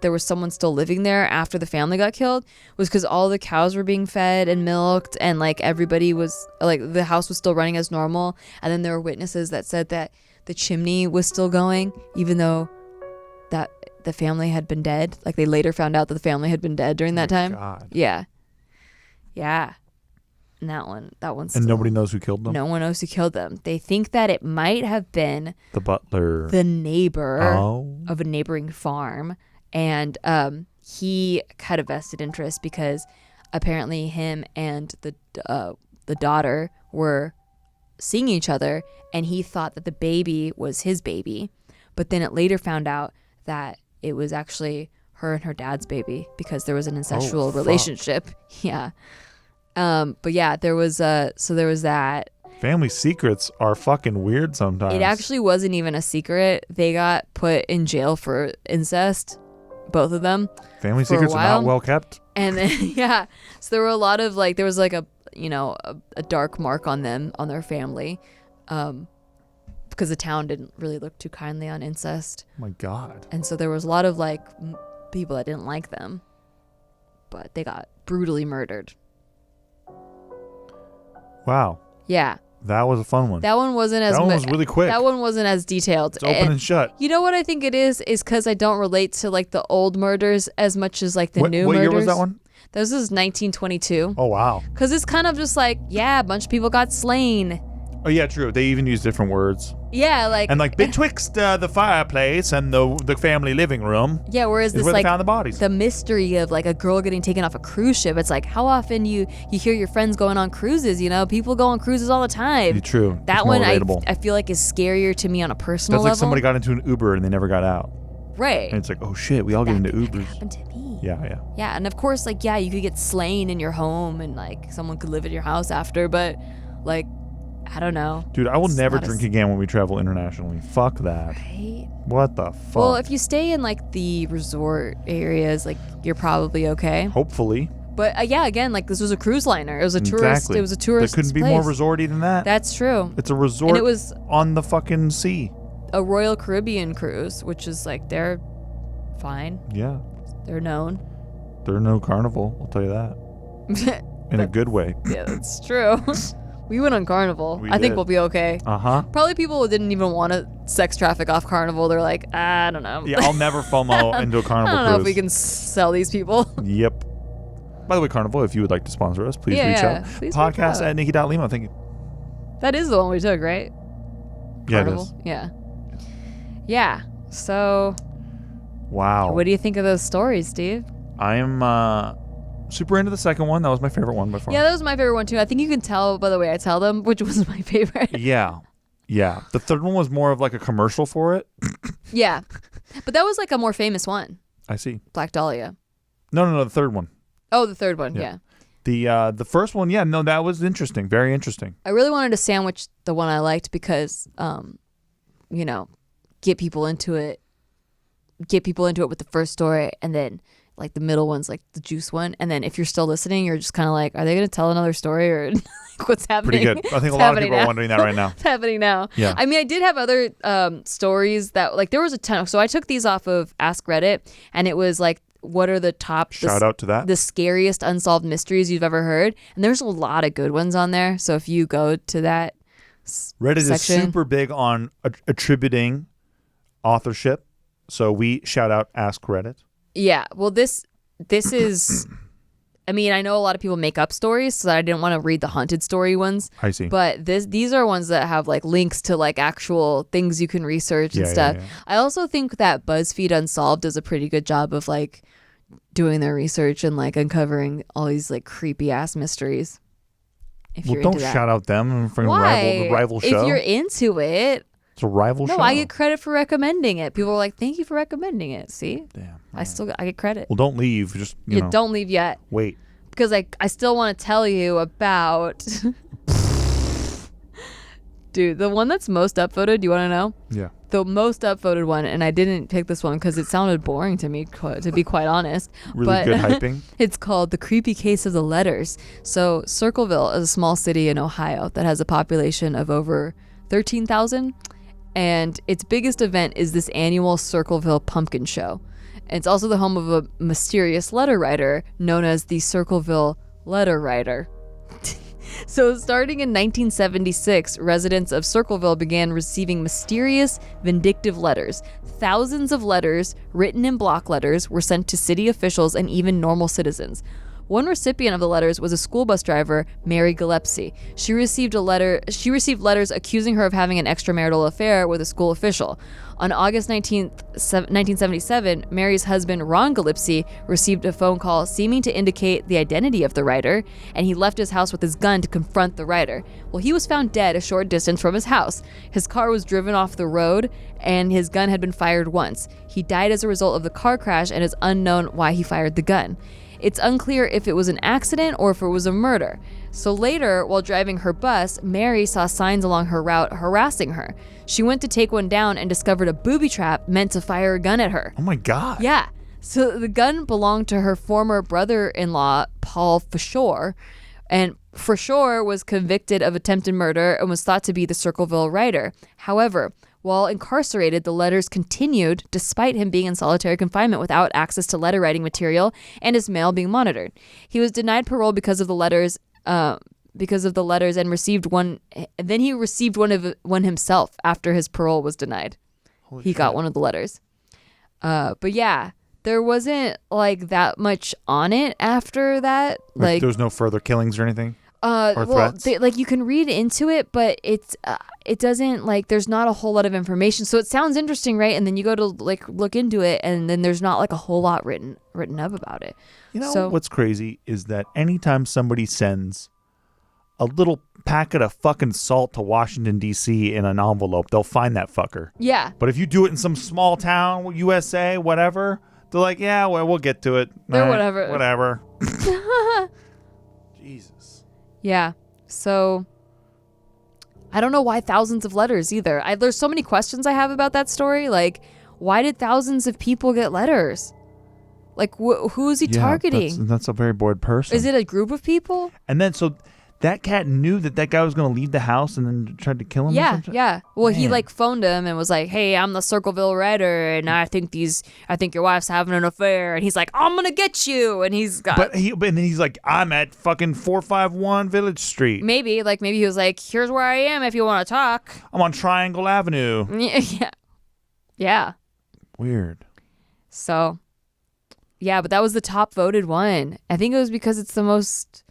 there was someone still living there after the family got killed was because all the cows were being fed and milked, and like everybody was like, the house was still running as normal. And then there were witnesses that said that the chimney was still going even though that the family had been dead. Like they later found out that the family had been dead during that time. God. Yeah. And that one's And still, nobody knows who killed them? no one knows who killed them. They think that it might have been The butler. the neighbor Oh. of a neighboring farm. And he had a vested interest because apparently him and the daughter were seeing each other, and he thought that the baby was his baby. But then it later found out that it was actually her and her dad's baby because there was an incestual fuck. relationship. Yeah. But yeah, there was that. Family secrets are fucking weird sometimes. It actually wasn't even a secret. They got put in jail for incest, both of them. Family for a secrets are while. not well kept. And then yeah, so there were a lot of like, there was like a dark mark on them, on their family, because the town didn't really look too kindly on incest. Oh my god. And so there was a lot of like people that didn't like them, but they got brutally murdered. Wow. Yeah. That was a fun one. That one wasn't as That one was really quick. That one wasn't as detailed. It's open and shut. You know what I think it is because I don't relate to like the old murders as much as like the new what murders. year was that one? This is 1922. Oh wow. Because it's kind of just like, yeah, a bunch of people got slain. Oh yeah, true. They even use different words. Yeah, like And like betwixt the fireplace and the family living room yeah. Whereas is this where like they found the bodies. the mystery of like a girl getting taken off a cruise ship. It's like how often you hear your friends going on cruises. You know, people go on cruises all the time. True. That It's more one relatable. I feel like is scarier to me on a personal That's like level. somebody got into an Uber and they never got out. right. And it's like, oh shit, we all get into That Ubers. happened to me. Yeah. Yeah, and of course, like, yeah, you could get slain in your home and, like, someone could live in your house after, but, like, I don't know. Dude, I will It's never not drink as- again when we travel internationally. Fuck that. Right? What the fuck? Well, if you stay in, like, the resort areas, like, you're probably okay. Hopefully. But, yeah, again, like, this was a cruise liner. It was a tourist. Exactly. It was a tourist There couldn't be place. more resorty than that. That's true. It's a resort And it was on the fucking sea. a Royal Caribbean cruise, which is, like, they're fine. Yeah. They're known. They're no carnival, I'll tell you that. In a good way. Yeah, that's true. We went on Carnival. We I think did. we'll be okay. Uh-huh. Probably people who didn't even want to sex traffic off Carnival. They're like, I don't know. Yeah, I'll never FOMO into a I carnival don't know cruise. if we can sell these people. Yep. By the way, Carnival, if you would like to sponsor us, please reach out. Please reach Podcast out. at Nikki.Limo. Thank you. That is the one we took, right? Yeah, it Carnival? is. Yeah. Yeah. So, Wow. what do you think of those stories, Steve? I am super into the second one. That was my favorite one by far. Yeah, that was my favorite one too. I think you can tell by the way I tell them which was my favorite. Yeah. Yeah. The third one was more of like a commercial for it. Yeah. But that was like a more famous one. I see. Black Dahlia. No, the third one. Oh, the third one. Yeah. Yeah. The first one, yeah, no, that was interesting. Very interesting. I really wanted to sandwich the one I liked because, you know, get people into it with the first story, and then like the middle one's like the juice one, and then if you're still listening, you're just kind of like, are they going to tell another story or what's happening? Pretty good. I think a What's lot of happening people now? are wondering that right now. What's happening now? Yeah. I mean, I did have other stories that like there was a ton. So I took these off of Ask Reddit, and it was like, what are the top Shout out to that. the scariest unsolved mysteries you've ever heard? And there's a lot of good ones on there. So if you go to that Reddit is section, super big on attributing authorship. So we shout out Ask Reddit. yeah. Well, this is. I mean, I know a lot of people make up stories, so I didn't want to read the haunted story ones. I see. But these are ones that have like links to like actual things you can research and Yeah, stuff. yeah. I also think that BuzzFeed Unsolved does a pretty good job of like doing their research and like uncovering all these like creepy ass mysteries. If Well, you're don't into that. shout out them and freaking Why? rival show. If you're into it, It's a rival show. no, I get credit for recommending it. People are like, "Thank you for recommending it." See, Damn. I get credit. Well, don't leave. Just You know, don't leave yet wait. because I still want to tell you about. Dude, the one that's most upvoted. Do you want to know? Yeah. The most upvoted one, and I didn't pick this one because it sounded boring to me, to be quite honest. Really but good hyping. It's called The Creepy Case of the Letters. So Circleville is a small city in Ohio that has a population of over 13,000. And its biggest event is this annual Circleville Pumpkin Show. And it's also the home of a mysterious letter writer known as the Circleville Letter Writer. So starting in 1976, residents of Circleville began receiving mysterious, vindictive letters. Thousands of letters, written in block letters, were sent to city officials and even normal citizens. One recipient of the letters was a school bus driver, Mary Gillespie. She received letters accusing her of having an extramarital affair with a school official. On August 19th, 1977, Mary's husband, Ron Gillespie, received a phone call seeming to indicate the identity of the writer, and he left his house with his gun to confront the writer. Well, he was found dead a short distance from his house. His car was driven off the road, and his gun had been fired once. He died as a result of the car crash, and it's unknown why he fired the gun. It's unclear if it was an accident or if it was a murder. So later, while driving her bus, Mary saw signs along her route harassing her. She went to take one down and discovered a booby trap meant to fire a gun at her. Oh my God. Yeah. So the gun belonged to her former brother-in-law, Paul Fashore, and Fashore was convicted of attempted murder and was thought to be the Circleville writer. However, while incarcerated, the letters continued despite him being in solitary confinement without access to letter writing material and his mail being monitored. He was denied parole because of the letters, and received one. Then he received one himself after his parole was denied. Holy He shit. got one of the letters. But yeah, there wasn't like that much on it after that. Like there was no further killings or anything? Or threats? Like you can read into it, but it doesn't, like, there's not a whole lot of information. So it sounds interesting, right? And then you go to like look into it, and then there's not like a whole lot written up about it. You know, So- what's crazy is that anytime somebody sends a little packet of fucking salt to Washington, D.C. in an envelope, they'll find that fucker. Yeah. But if you do it in some small town, USA, whatever, they're like, yeah, well, we'll get to it. They're All right, whatever. Whatever. Jesus. Yeah. So I don't know why thousands of letters either. There's so many questions I have about that story. Like, why did thousands of people get letters? Like, who is he targeting? That's a very bored person. Is it a group of people? And then, so that cat knew that guy was going to leave the house and then tried to kill him or Yeah, something? yeah. Well, he Man. like phoned him and was like, "Hey, I'm the Circleville writer, and I think your wife's having an affair." And he's like, "I'm gonna get you." And he's got But then he's like, I'm at fucking 451 Village Street. maybe he was like, "Here's where I am if you want to talk." I'm on Triangle Avenue. Yeah, yeah. Weird. So, yeah, but that was the top voted one. I think it was because it's the most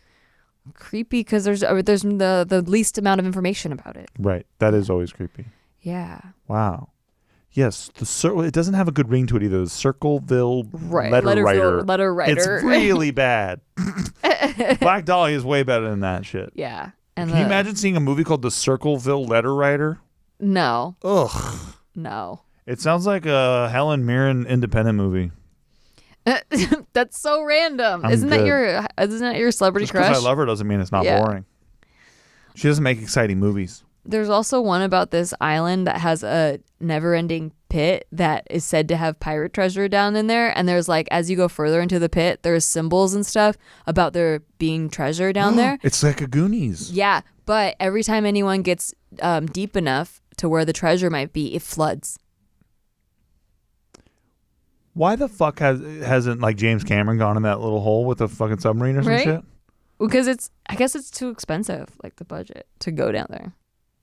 creepy because there's the least amount of information about it. Right. That is always creepy. Yeah. Wow. Yes, it doesn't have a good ring to it either. The Circleville letter writer. It's really bad. Black Dahlia is way better than that shit. Yeah. And Can you imagine seeing a movie called The Circleville Letter Writer? No. Ugh. No. It sounds like a Helen Mirren independent movie. That's so random. I'm Isn't that good. your celebrity Just crush? because I love her doesn't mean it's not Yeah. boring. She doesn't make exciting movies. There's also one about this island that has a never-ending pit that is said to have pirate treasure down in there. And there's like, as you go further into the pit, there's symbols and stuff about there being treasure down there. It's like a Goonies. Yeah, but every time anyone gets deep enough to where the treasure might be, it floods. Why the fuck hasn't like James Cameron gone in that little hole with a fucking submarine or some Right? shit? Because I guess it's too expensive, like the budget, to go down there.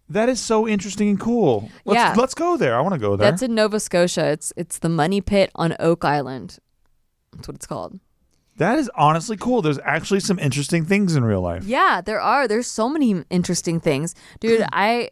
That is so interesting and cool. Yeah. Let's go there. I want to go there. That's in Nova Scotia. It's the Money Pit on Oak Island. That's what it's called. That is honestly cool. There's actually some interesting things in real life. Yeah, there are. There's so many interesting things. Dude, I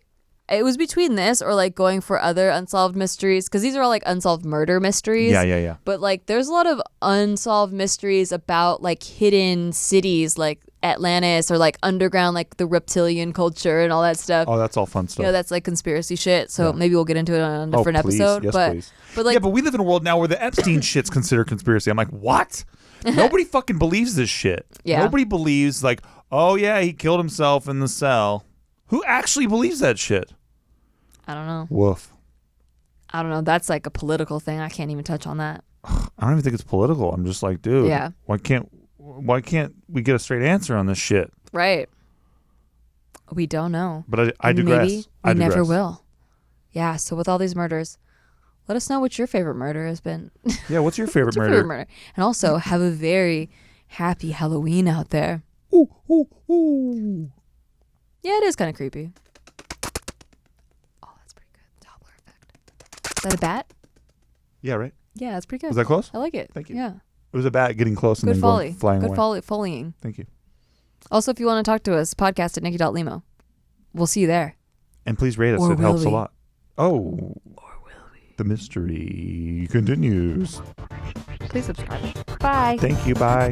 It was between this or like going for other unsolved mysteries, because these are all like unsolved murder mysteries. Yeah. But like there's a lot of unsolved mysteries about like hidden cities like Atlantis, or like underground, like the reptilian culture and all that stuff. Oh, that's all fun stuff. You know, that's like conspiracy shit. So maybe we'll get into it on a different please. episode. Yes, but please. but like yeah, but we live in a world now where the Epstein shit's considered conspiracy. I'm like, what? Nobody fucking believes this shit. Yeah. Nobody believes like, oh yeah, he killed himself in the cell. Who actually believes that shit? I don't know. Woof. I don't know. That's like a political thing. I can't even touch on that. I don't even think it's political. I'm just like, dude, Yeah. why can't we get a straight answer on this shit? Right. We don't know. But I And digress. Maybe I we never digress. will. Yeah. So with all these murders, let us know what your favorite murder has been. Yeah, what's your favorite What's your murder? favorite murder? And also have a very happy Halloween out there. Ooh, ooh, ooh. Yeah, it is kind of creepy. Oh, that's pretty good. Doppler effect. Is that a bat? Yeah, right. Yeah, that's pretty good. Was that close? I like it. Thank you. Yeah. It was a bat getting close and Good then folly. going flying Good away. foleying. Thank you. Also, if you want to talk to us, podcast at Nikki.Limo. We'll see you there. And please rate us. Or It helps will a we? lot. Oh, Or will we? the mystery continues. Please subscribe. Bye. Thank you. Bye.